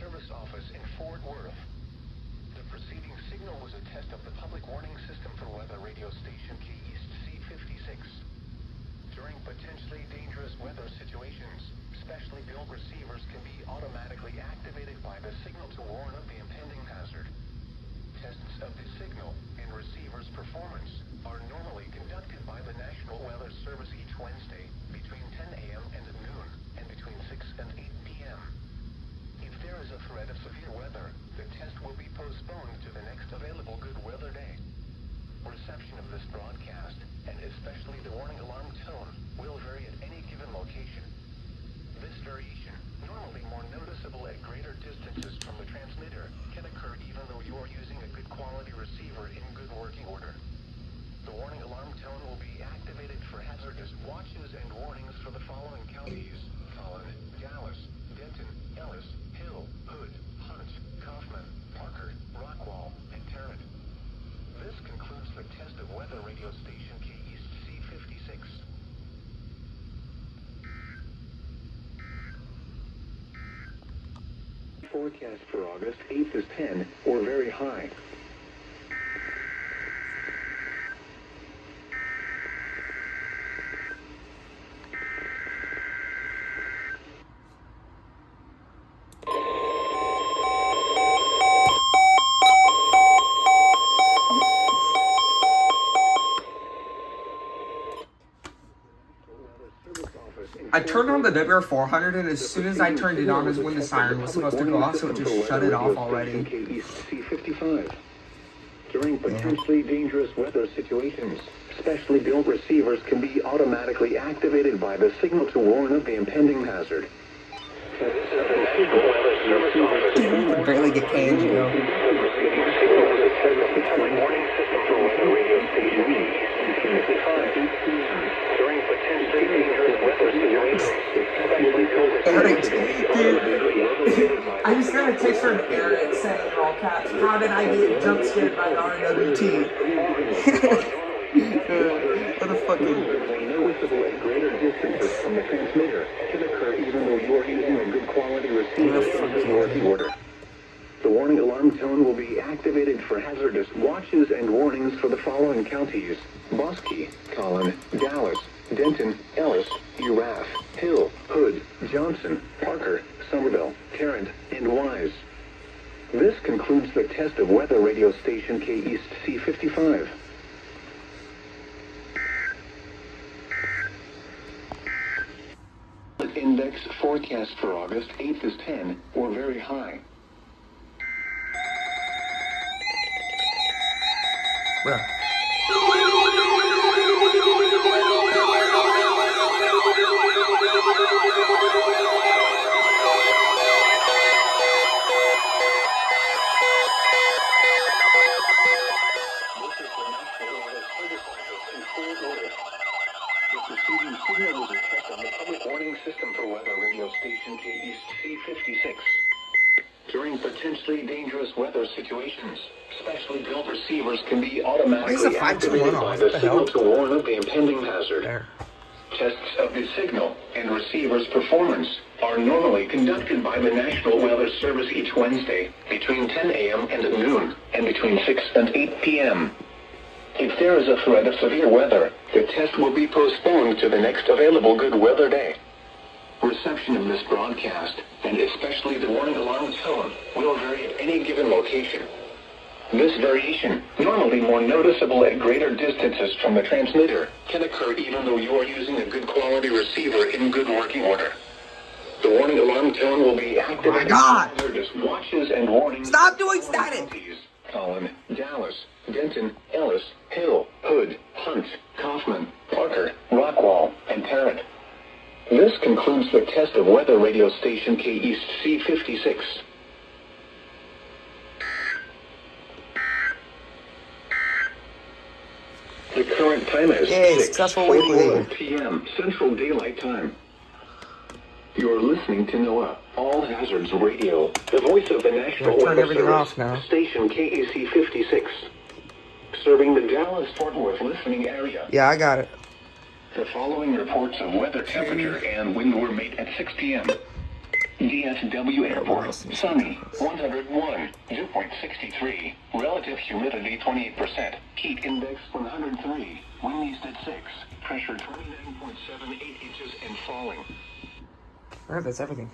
Service Office in Fort Worth. The preceding signal was a test of the public warning system for weather radio station Key East C56. During potentially dangerous weather situations, specially built receivers can be automatically activated by the signal to warn of the impending hazard. Tests of the signal and receiver's performance are normally conducted by the National Weather Service each Wednesday between 10 a.m. and noon and between 6 and 8 p.m. If there is a threat of severe weather, the test will be postponed to the next available good weather day. Reception of this broadcast, and especially the warning alarm tone, will vary at any given location. This variation, normally more noticeable at greater distances from the transmitter, can occur even though you are using a good quality receiver in good working order. The warning alarm tone will be activated for hazardous watches and warnings for the following counties: Collin, Dallas, Denton, Ellis, Hill, Hood, Hunt, Kaufman, Parker, Rockwall, and Tarrant. This concludes the test of weather radio station Key East C56. Forecast for August 8th is 10 or very high. I turned on the WR400, and as soon as I turned it on is when the siren was supposed to go off, so it just shut it off already. C55. During potentially dangerous weather situations, specially built receivers can be automatically activated by the signal to warn of the impending hazard. You can barely get K-Angio. Eric, dude, I just got a text from Eric saying in all caps, how did I get jump scared by the RWT? What a fucking... Noticeable at greater distances from the transmitter can occur even though you are using a good quality receiver in working order. The warning alarm tone will be activated for hazardous watches and warnings for the following counties: Bosque, Collin, Dallas, Denton, Ellis, Urath, Hill, Hood, Johnson, Parker, Somerville, Tarrant, and Wise. This concludes the test of weather radio station K East C55. Index forecast for August 8th is 10 or very high. Where? Signal was a test on the public warning system for weather radio station K East C56. During potentially dangerous weather situations, specially built receivers can be automatically activated by the signal to warn of the impending hazard. There. Tests of the signal and receiver's performance are normally conducted by the National Weather Service each Wednesday between 10 a.m. and noon and between 6 and 8 p.m. If there is a threat of severe weather, the test will be postponed to the next available good weather day. Reception of this broadcast, and especially the warning alarm tone, will vary at any given location. This variation, normally more noticeable at greater distances from the transmitter, can occur even though you are using a good quality receiver in good working order. The warning alarm tone will be activated. Oh my God! Hazardous watches and warnings. Stop doing static! Collin, Dallas, Denton, Ellis, Hill, Hood, Hunt, Kaufman, Parker, Rockwall, and Tarrant. This concludes the test of weather radio station K East C56. The current time is 6:41 p.m. Central Daylight Time. You're listening to NOAA All Hazards Radio, the voice of the National Weather Service, station KAC 56, serving the Dallas-Fort Worth listening area. Yeah, I got it. The following reports of weather temperature and wind were made at 6 p.m. DFW Airport, sunny, 101, dew point 63, relative humidity 28%, heat index 103, wind east at 6, pressure 29.78 inches and falling. Alright, that's everything.